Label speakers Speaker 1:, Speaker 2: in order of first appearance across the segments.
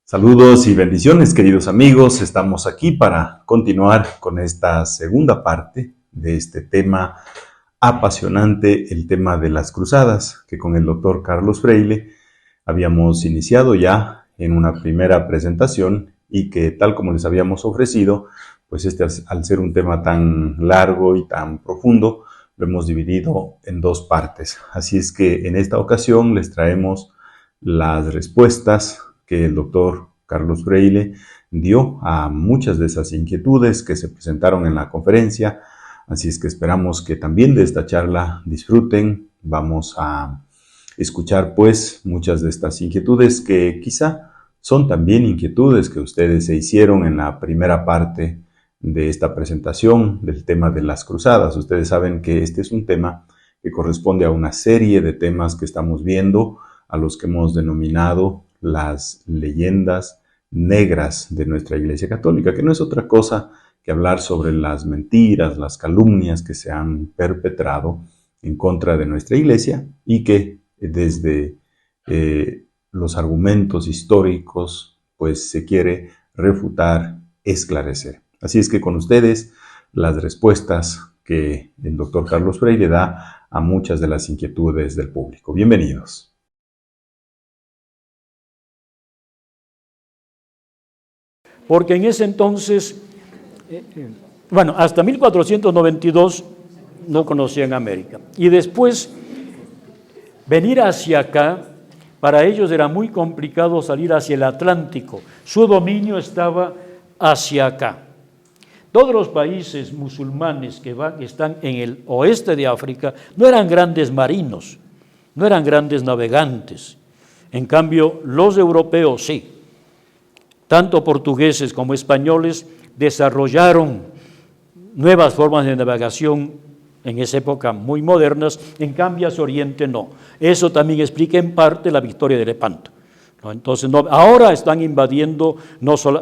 Speaker 1: Saludos y bendiciones, queridos amigos. Estamos aquí para continuar con esta segunda parte de este tema apasionante, el tema de las cruzadas, que con el doctor Carlos Freile habíamos iniciado ya en una primera presentación y que, tal como les habíamos ofrecido, pues al ser un tema tan largo y tan profundo, lo hemos dividido en dos partes. Así es que en esta ocasión les traemos las respuestas que el doctor Carlos Freile dio a muchas de esas inquietudes que se presentaron en la conferencia. Así es que esperamos que también de esta charla disfruten. Vamos a escuchar pues muchas de estas inquietudes que quizá son también inquietudes que ustedes se hicieron en la primera parte de esta presentación del tema de las cruzadas. Ustedes saben que este es un tema que corresponde a una serie de temas que estamos viendo, a los que hemos denominado las leyendas negras de nuestra Iglesia Católica, que no es otra cosa que hablar sobre las mentiras, las calumnias que se han perpetrado en contra de nuestra Iglesia y que desde los argumentos históricos pues se quiere refutar, esclarecer. Así es que con ustedes las respuestas que el doctor Carlos Freile da a muchas de las inquietudes del público. Bienvenidos.
Speaker 2: Porque en ese entonces, hasta 1492 no conocían América. Y después, venir hacia acá, para ellos era muy complicado salir hacia el Atlántico. Su dominio estaba hacia acá. Todos los países musulmanes que están en el oeste de África no eran grandes marinos, no eran grandes navegantes. En cambio, los europeos sí. Tanto portugueses como españoles desarrollaron nuevas formas de navegación en esa época muy modernas, en cambio hacia Oriente no. Eso también explica en parte la victoria de Lepanto. Entonces, ahora están invadiendo no solo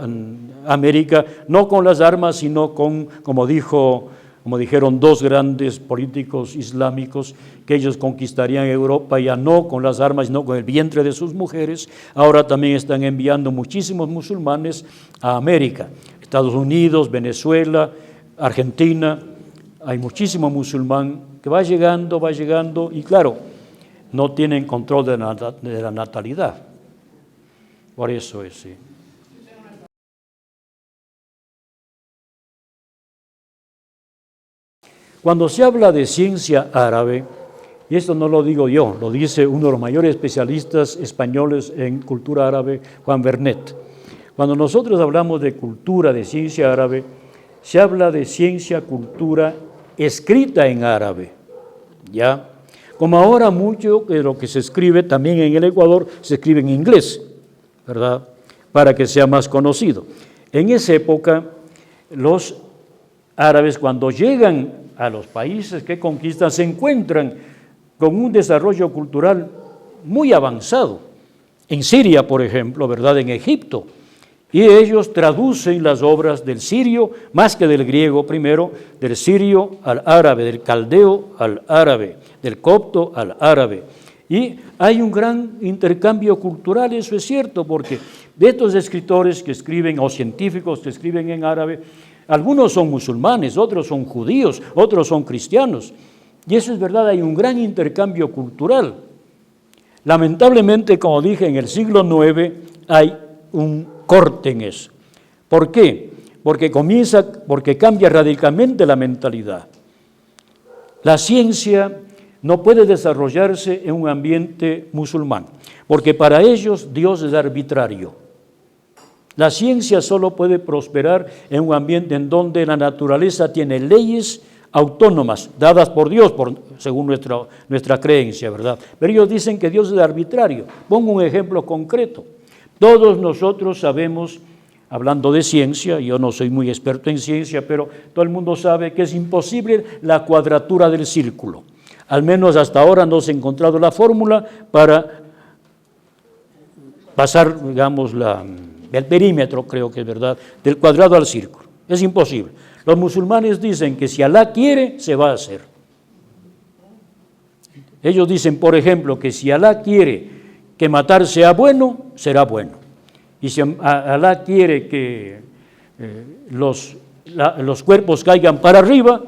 Speaker 2: América, no con las armas, sino con, como dijeron dos grandes políticos islámicos, que ellos conquistarían Europa ya no con las armas, sino con el vientre de sus mujeres. Ahora también están enviando muchísimos musulmanes a América, Estados Unidos, Venezuela, Argentina. Hay muchísimo musulmán que va llegando y claro, no tienen control de la natalidad. Por eso es, sí. Cuando se habla de ciencia árabe, y esto no lo digo yo, lo dice uno de los mayores especialistas españoles en cultura árabe, Juan Vernet. Cuando nosotros hablamos de cultura, de ciencia árabe, se habla de ciencia, cultura escrita en árabe, ¿ya? Como ahora mucho de lo que se escribe también en el Ecuador se escribe en inglés, ¿verdad? Para que sea más conocido. En esa época, los árabes cuando llegan a los países que conquistan se encuentran con un desarrollo cultural muy avanzado. En Siria, por ejemplo, ¿verdad? En Egipto. Y ellos traducen las obras del sirio, más que del griego primero, del sirio al árabe, del caldeo al árabe, del copto al árabe. Y hay un gran intercambio cultural, eso es cierto, porque de estos escritores que escriben, o científicos que escriben en árabe, algunos son musulmanes, otros son judíos, otros son cristianos. Y eso es verdad, hay un gran intercambio cultural. Lamentablemente, como dije, en el siglo IX hay un corte en eso. ¿Por qué? Porque cambia radicalmente la mentalidad. La ciencia no puede desarrollarse en un ambiente musulmán, porque para ellos Dios es arbitrario. La ciencia solo puede prosperar en un ambiente en donde la naturaleza tiene leyes autónomas, dadas por Dios, según nuestra creencia, ¿verdad? Pero ellos dicen que Dios es arbitrario. Pongo un ejemplo concreto. Todos nosotros sabemos, hablando de ciencia, yo no soy muy experto en ciencia, pero todo el mundo sabe que es imposible la cuadratura del círculo. Al menos hasta ahora no se ha encontrado la fórmula para pasar, digamos, el perímetro, creo que es verdad, del cuadrado al círculo. Es imposible. Los musulmanes dicen que si Alá quiere, se va a hacer. Ellos dicen, por ejemplo, que si Alá quiere que matar sea bueno, será bueno. y si Alá quiere que los cuerpos caigan para arriba,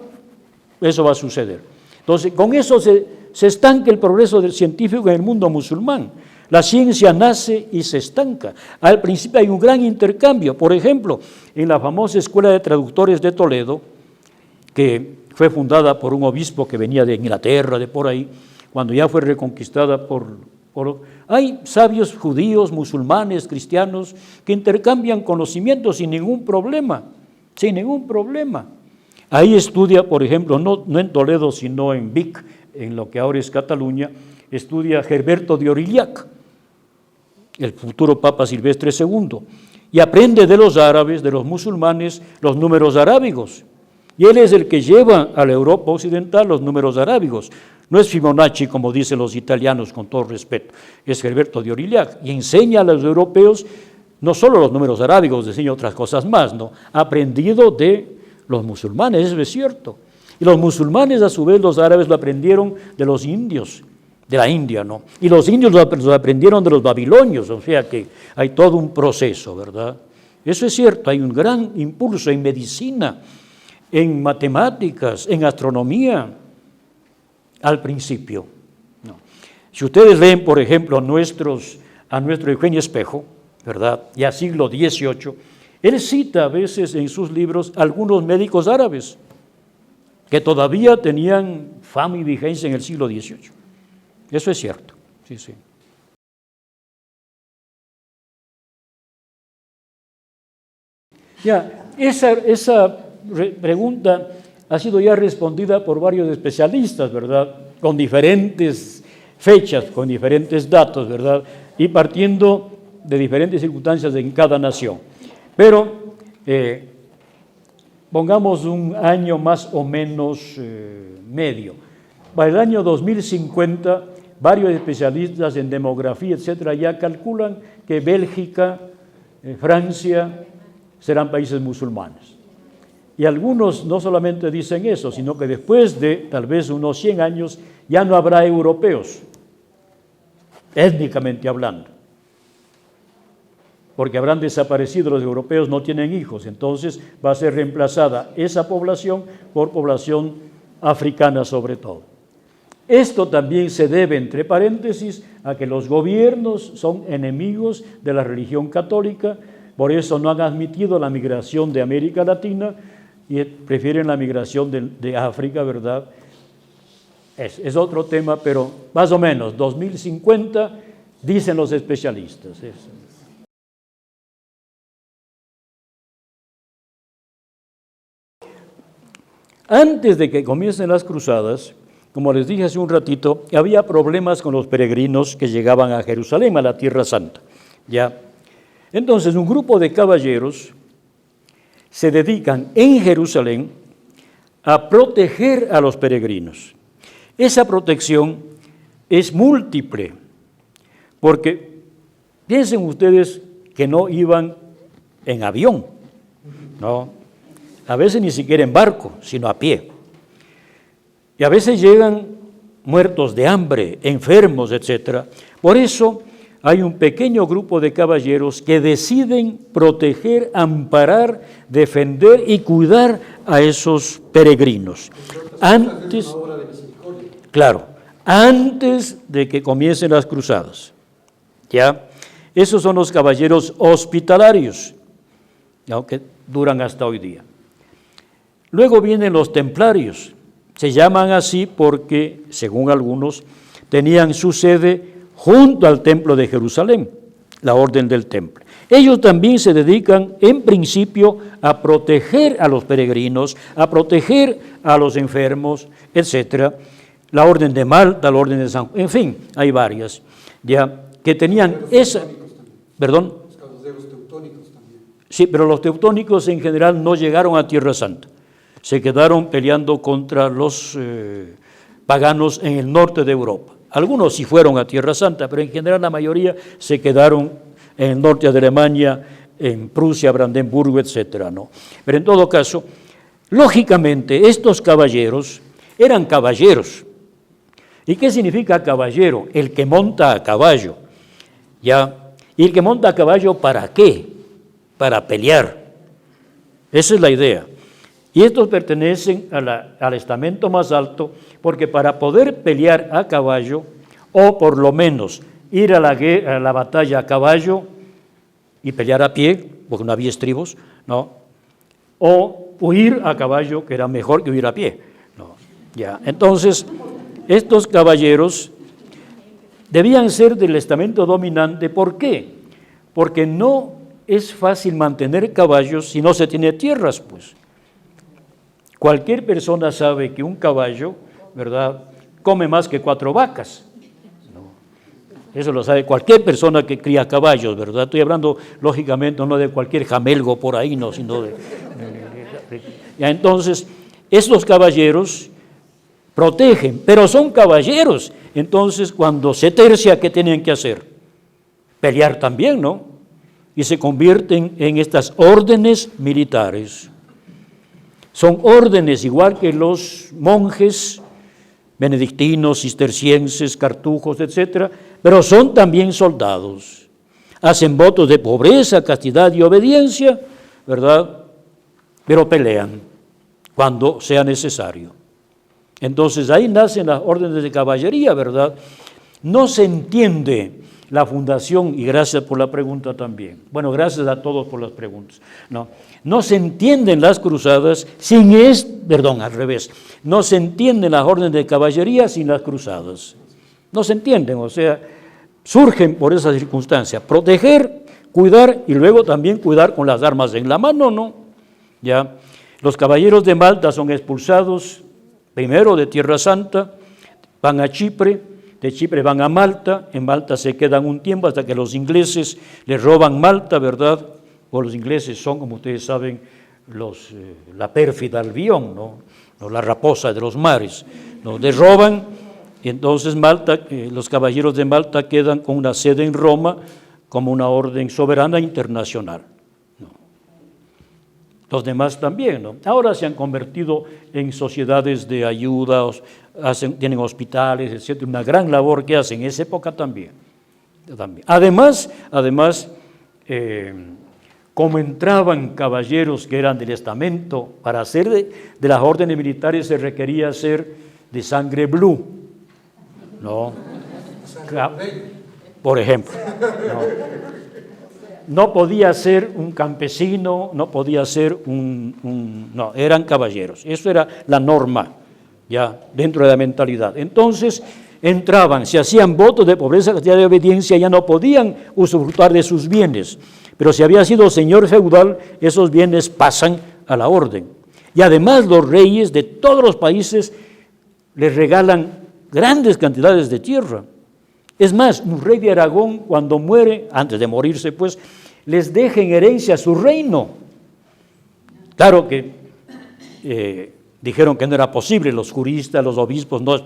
Speaker 2: eso va a suceder. Entonces, con eso se estanca el progreso del científico en el mundo musulmán. La ciencia nace y se estanca. Al principio hay un gran intercambio. Por ejemplo, en la famosa Escuela de Traductores de Toledo, que fue fundada por un obispo que venía de Inglaterra, de por ahí, cuando ya fue reconquistada hay sabios judíos, musulmanes, cristianos, que intercambian conocimientos sin ningún problema, sin ningún problema. Ahí estudia, por ejemplo, no en Toledo, sino en Vic, en lo que ahora es Cataluña, estudia Gerberto de Aurillac, el futuro Papa Silvestre II, y aprende de los árabes, de los musulmanes, los números arábigos. Y él es el que lleva a la Europa occidental los números arábigos. No es Fibonacci, como dicen los italianos, con todo respeto, es Gerberto de Aurillac, y enseña a los europeos no solo los números arábigos, enseña otras cosas más, ¿no? Ha aprendido de los musulmanes, eso es cierto. Y los musulmanes, a su vez, los árabes lo aprendieron de los indios, de la India, ¿no? Y los indios lo aprendieron de los babilonios, o sea que hay todo un proceso, ¿verdad? Eso es cierto, hay un gran impulso en medicina, en matemáticas, en astronomía, al principio, ¿no? Si ustedes leen, por ejemplo, a nuestro Eugenio Espejo, ¿verdad? Ya siglo XVIII, él cita a veces en sus libros algunos médicos árabes que todavía tenían fama y vigencia en el siglo XVIII. Eso es cierto, sí, sí. Ya, esa pregunta ha sido ya respondida por varios especialistas, ¿verdad? Con diferentes fechas, con diferentes datos, ¿verdad? Y partiendo de diferentes circunstancias en cada nación. Pero pongamos un año más o menos medio. Para el año 2050, varios especialistas en demografía, etcétera, ya calculan que Bélgica, Francia serán países musulmanes. Y algunos no solamente dicen eso, sino que después de tal vez unos 100 años ya no habrá europeos, étnicamente hablando, porque habrán desaparecido, los europeos no tienen hijos, entonces va a ser reemplazada esa población por población africana sobre todo. Esto también se debe, entre paréntesis, a que los gobiernos son enemigos de la religión católica, por eso no han admitido la migración de América Latina y prefieren la migración de África, ¿verdad? Es otro tema, pero más o menos 2050, dicen los especialistas. Antes de que comiencen las cruzadas, como les dije hace un ratito, había problemas con los peregrinos que llegaban a Jerusalén, a la Tierra Santa, ¿ya? Entonces, un grupo de caballeros se dedican en Jerusalén a proteger a los peregrinos. Esa protección es múltiple, porque piensen ustedes que no iban en avión, no, a veces ni siquiera en barco, sino a pie. Y a veces llegan muertos de hambre, enfermos, etc. Por eso hay un pequeño grupo de caballeros que deciden proteger, amparar, defender y cuidar a esos peregrinos. Antes, claro, antes de que comiencen las cruzadas, ¿ya? Esos son los caballeros hospitalarios, aunque duran hasta hoy día. Luego vienen los templarios, se llaman así porque, según algunos, tenían su sede junto al templo de Jerusalén, la orden del templo. Ellos también se dedican, en principio, a proteger a los peregrinos, a proteger a los enfermos, etc. La orden de Malta, la orden de San Juan, en fin, hay varias, ya, que tenían esa... ¿Perdón?
Speaker 3: De los teutónicos también.
Speaker 2: Sí, pero los teutónicos en general no llegaron a Tierra Santa. Se quedaron peleando contra los paganos en el norte de Europa. Algunos sí fueron a Tierra Santa, pero en general la mayoría se quedaron en el norte de Alemania, en Prusia, Brandenburgo, etcétera, ¿no? Pero en todo caso, lógicamente, estos caballeros eran caballeros. ¿Y qué significa caballero? El que monta a caballo, ¿ya? ¿Y el que monta a caballo para qué? Para pelear. Esa es la idea. Y estos pertenecen al estamento más alto, porque para poder pelear a caballo, o por lo menos ir a la batalla a caballo y pelear a pie, porque no había estribos, ¿no? O huir a caballo, que era mejor que huir a pie, ¿no? Ya. Entonces, estos caballeros debían ser del estamento dominante. ¿Por qué? Porque no es fácil mantener caballos si no se tiene tierras, pues. Cualquier persona sabe que un caballo, ¿verdad?, come más que 4 vacas. ¿No? Eso lo sabe cualquier persona que cría caballos, ¿verdad? Estoy hablando, lógicamente, no de cualquier jamelgo por ahí, no, sino ya, entonces, estos caballeros protegen, pero son caballeros. Entonces, cuando se tercia, ¿qué tienen que hacer? Pelear también, ¿no? Y se convierten en estas órdenes militares. Son órdenes igual que los monjes benedictinos, cistercienses, cartujos, etcétera, pero son también soldados. Hacen votos de pobreza, castidad y obediencia, ¿verdad? Pero pelean cuando sea necesario. Entonces ahí nacen las órdenes de caballería, ¿verdad? No se entiende la fundación, y gracias por la pregunta también. Bueno, gracias a todos por las preguntas. No se entienden las cruzadas sin al revés. No se entienden las órdenes de caballería sin las cruzadas. No se entienden, o sea, surgen por esa circunstancia. Proteger, cuidar y luego también cuidar con las armas en la mano, ¿no? Ya. Los caballeros de Malta son expulsados primero de Tierra Santa, van a Chipre, de Chipre van a Malta, en Malta se quedan un tiempo hasta que los ingleses les roban Malta, ¿verdad? O los ingleses son, como ustedes saben, la pérfida Albión, ¿no? La raposa de los mares, ¿no? Les roban, y entonces Malta, los caballeros de Malta quedan con una sede en Roma como una orden soberana internacional. Los demás también, ¿no? Ahora se han convertido en sociedades de ayuda, tienen hospitales, etcétera, una gran labor que hacen en esa época también. Además, como entraban caballeros que eran del estamento, para ser de las órdenes militares se requería ser de sangre blue, ¿no? Por ejemplo, ¿no? No podía ser un campesino, no podía ser no, eran caballeros. Eso era la norma, ya, dentro de la mentalidad. Entonces, entraban, se hacían votos de pobreza, castidad y obediencia, ya no podían usufructuar de sus bienes. Pero si había sido señor feudal, esos bienes pasan a la orden. Y además los reyes de todos los países les regalan grandes cantidades de tierra. Es más, un rey de Aragón, cuando muere, antes de morirse, pues, les deja en herencia su reino. Claro que dijeron que no era posible, los juristas, los obispos, no,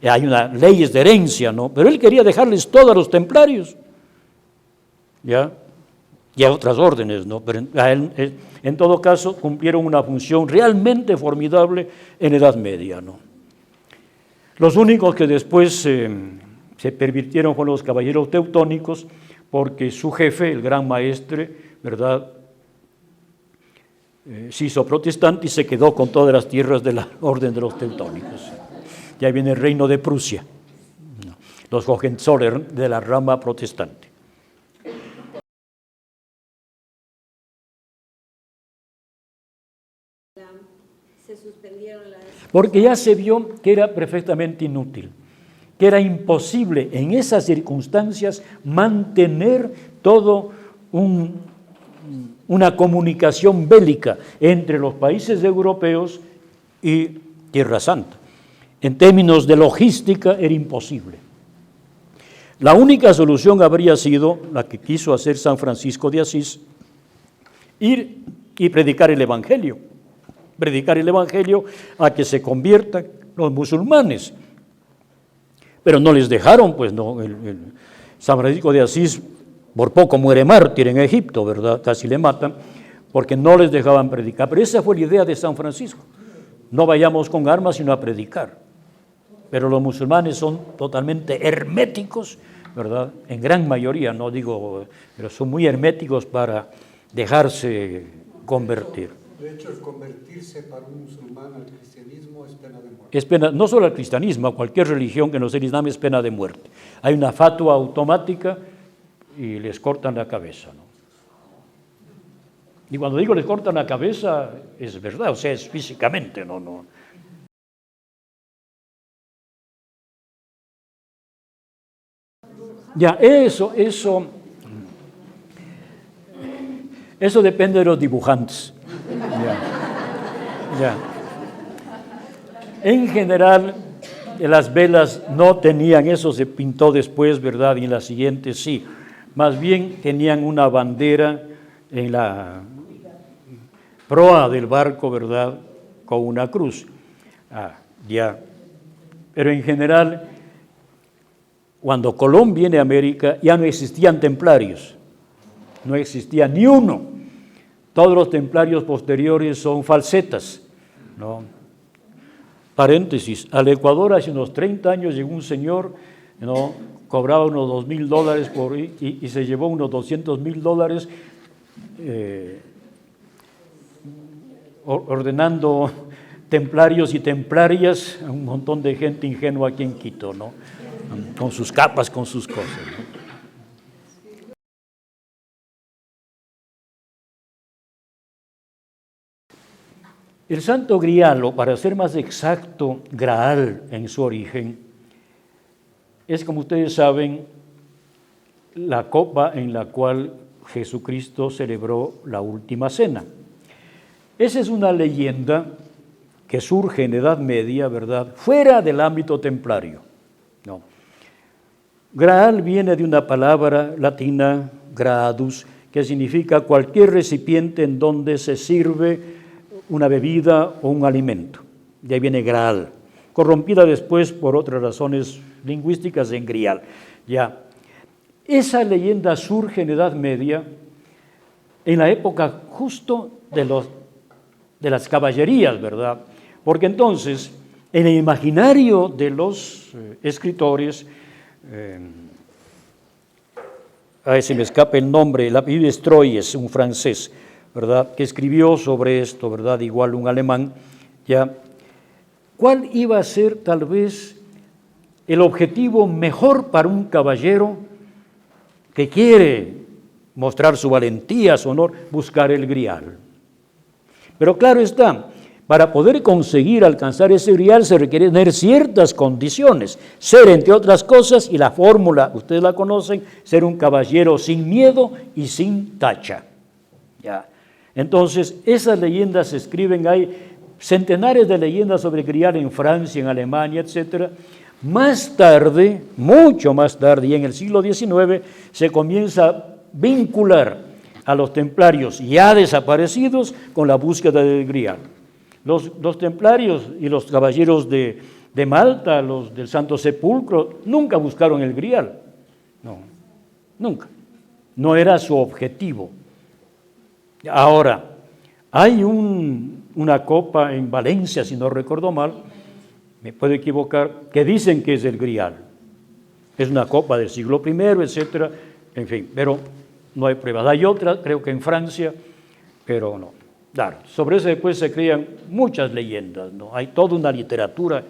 Speaker 2: hay unas leyes de herencia, ¿no? Pero él quería dejarles todo a los templarios, ¿ya? Y a otras órdenes, ¿no? Pero en todo caso cumplieron una función realmente formidable en la Edad Media, ¿no? Los únicos que después se pervirtieron fueron los caballeros teutónicos, porque su jefe, el gran maestre, ¿verdad?, se hizo protestante y se quedó con todas las tierras de la orden de los teutónicos. Ya viene el reino de Prusia, los Hohenzollern de la rama protestante. Porque ya se vio que era perfectamente inútil, que era imposible en esas circunstancias mantener todo una comunicación bélica entre los países europeos y Tierra Santa. En términos de logística era imposible. La única solución habría sido la que quiso hacer San Francisco de Asís, ir y predicar el Evangelio a que se conviertan los musulmanes. Pero no les dejaron, pues no, San Francisco de Asís por poco muere mártir en Egipto, ¿verdad? Casi le matan, porque no les dejaban predicar. Pero esa fue la idea de San Francisco. No vayamos con armas, sino a predicar. Pero los musulmanes son totalmente herméticos, ¿verdad? En gran mayoría, no digo, pero son muy herméticos para dejarse convertir.
Speaker 3: De hecho, el convertirse para un musulmán al cristianismo es pena de muerte.
Speaker 2: Es pena, no solo al cristianismo, a cualquier religión que no sea el Islam es pena de muerte. Hay una fatua automática y les cortan la cabeza, ¿no? Y cuando digo les cortan la cabeza, es verdad, o sea, es físicamente, no. Ya, eso depende de los dibujantes. Ya. En general, las velas no tenían, eso se pintó después, ¿verdad? Y en la siguiente sí. Más bien tenían una bandera en la proa del barco, ¿verdad? Con una cruz. Ya. Pero en general, cuando Colón viene a América, ya no existían templarios. No existía ni uno. Todos los templarios posteriores son falsetas, ¿no? Paréntesis, al Ecuador hace unos 30 años llegó un señor, ¿no? Cobraba unos $2,000 y se llevó unos $200,000 ordenando templarios y templarias a un montón de gente ingenua aquí en Quito, ¿no? Con sus capas, con sus cosas, ¿no? El Santo Grial, o para ser más exacto, Graal en su origen, es, como ustedes saben, la copa en la cual Jesucristo celebró la última cena. Esa es una leyenda que surge en Edad Media, ¿verdad?, fuera del ámbito templario, ¿no? Graal viene de una palabra latina, gradus, que significa cualquier recipiente en donde se sirve una bebida o un alimento. De ahí viene Graal, corrompida después por otras razones lingüísticas en grial. Ya. Esa leyenda surge en Edad Media, en la época justo de las caballerías, ¿verdad? Porque entonces, en el imaginario de los escritores, ahí se me escapa el nombre, el apellido es Troyes, un francés, ¿verdad?, que escribió sobre esto, ¿verdad?, igual un alemán, ya. ¿Cuál iba a ser tal vez el objetivo mejor para un caballero que quiere mostrar su valentía, su honor? Buscar el grial. Pero claro está, para poder conseguir alcanzar ese grial se requiere tener ciertas condiciones, ser, entre otras cosas, y la fórmula, ustedes la conocen, ser un caballero sin miedo y sin tacha, ya. Entonces, esas leyendas se escriben, hay centenares de leyendas sobre grial en Francia, en Alemania, etc. Más tarde, mucho más tarde, y en el siglo XIX, se comienza a vincular a los templarios ya desaparecidos con la búsqueda del grial. Los templarios y los caballeros de Malta, los del Santo Sepulcro, nunca buscaron el grial, no, nunca. No era su objetivo. Ahora, hay una copa en Valencia, si no recuerdo mal, me puedo equivocar, que dicen que es el grial. Es una copa del siglo I, etcétera, en fin, pero no hay pruebas. Hay otra, creo que en Francia, pero no. Claro, sobre eso después se crean muchas leyendas, ¿no? Hay toda una literatura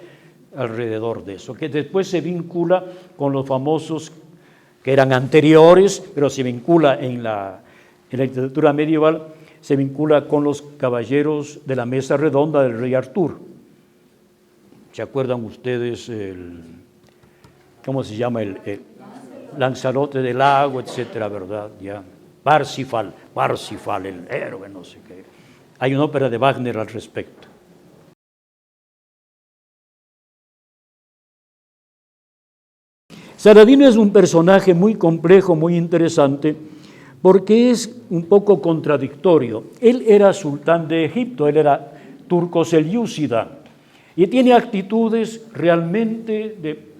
Speaker 2: alrededor de eso, que después se vincula con los famosos que eran anteriores, pero se vincula en la literatura medieval, se vincula con los caballeros de la mesa redonda del rey Artur. ¿Se acuerdan ustedes cómo se llama el Lanzarote del lago, etcétera, verdad? Ya. Parsifal, el héroe, no sé qué. Hay una ópera de Wagner al respecto. Saladino es un personaje muy complejo, muy interesante, porque es un poco contradictorio. Él era sultán de Egipto, él era turco-selyúcida, y tiene actitudes realmente de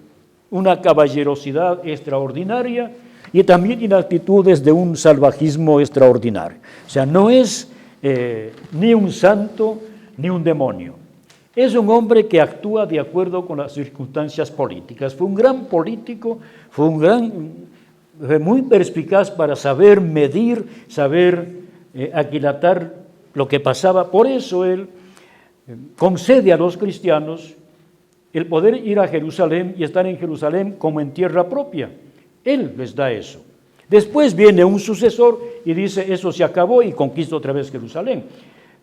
Speaker 2: una caballerosidad extraordinaria y también tiene actitudes de un salvajismo extraordinario. O sea, no es ni un santo ni un demonio. Es un hombre que actúa de acuerdo con las circunstancias políticas. Fue un gran político, fue muy perspicaz para saber medir, saber aquilatar lo que pasaba. Por eso él concede a los cristianos el poder ir a Jerusalén y estar en Jerusalén como en tierra propia. Él les da eso. Después viene un sucesor y dice, eso se acabó y conquista otra vez Jerusalén.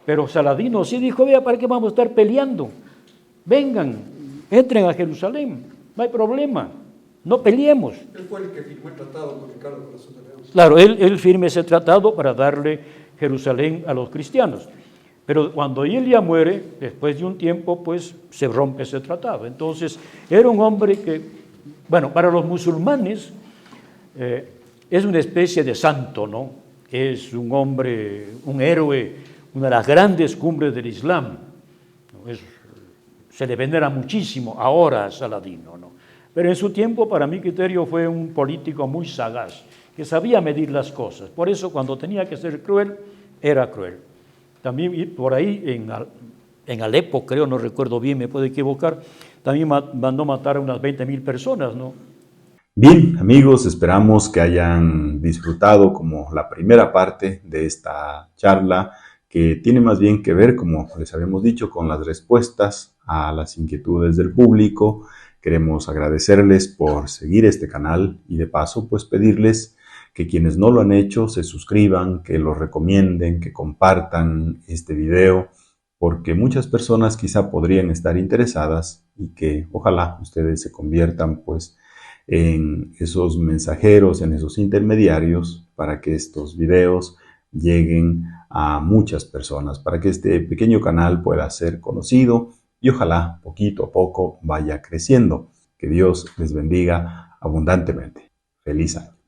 Speaker 2: Pero Saladino sí dijo, vea, ¿para qué vamos a estar peleando? Vengan, entren a Jerusalén, no hay problema, no peleemos.
Speaker 3: Él fue el que firmó el tratado con Ricardo Corazón de León.
Speaker 2: Claro, él firma ese tratado para darle Jerusalén a los cristianos. Pero cuando él ya muere, después de un tiempo, pues se rompe ese tratado. Entonces, era un hombre que, bueno, para los musulmanes es una especie de santo, ¿no? Es un hombre, un héroe, una de las grandes cumbres del Islam. Se le venera muchísimo ahora a Saladino, ¿no? Pero en su tiempo, para mi criterio, fue un político muy sagaz, que sabía medir las cosas. Por eso, cuando tenía que ser cruel, era cruel. También por ahí, en Alepo, creo, no recuerdo bien, me puedo equivocar, también mandó matar a unas 20,000 personas, ¿no?
Speaker 1: Bien, amigos, esperamos que hayan disfrutado como la primera parte de esta charla, que tiene más bien que ver, como les habíamos dicho, con las respuestas a las inquietudes del público. Queremos agradecerles por seguir este canal y de paso, pues pedirles que quienes no lo han hecho se suscriban, que lo recomienden, que compartan este video, porque muchas personas quizá podrían estar interesadas y que ojalá ustedes se conviertan pues en esos mensajeros, en esos intermediarios para que estos videos lleguen a muchas personas, para que este pequeño canal pueda ser conocido y ojalá poquito a poco vaya creciendo. Que Dios les bendiga abundantemente. Feliz año.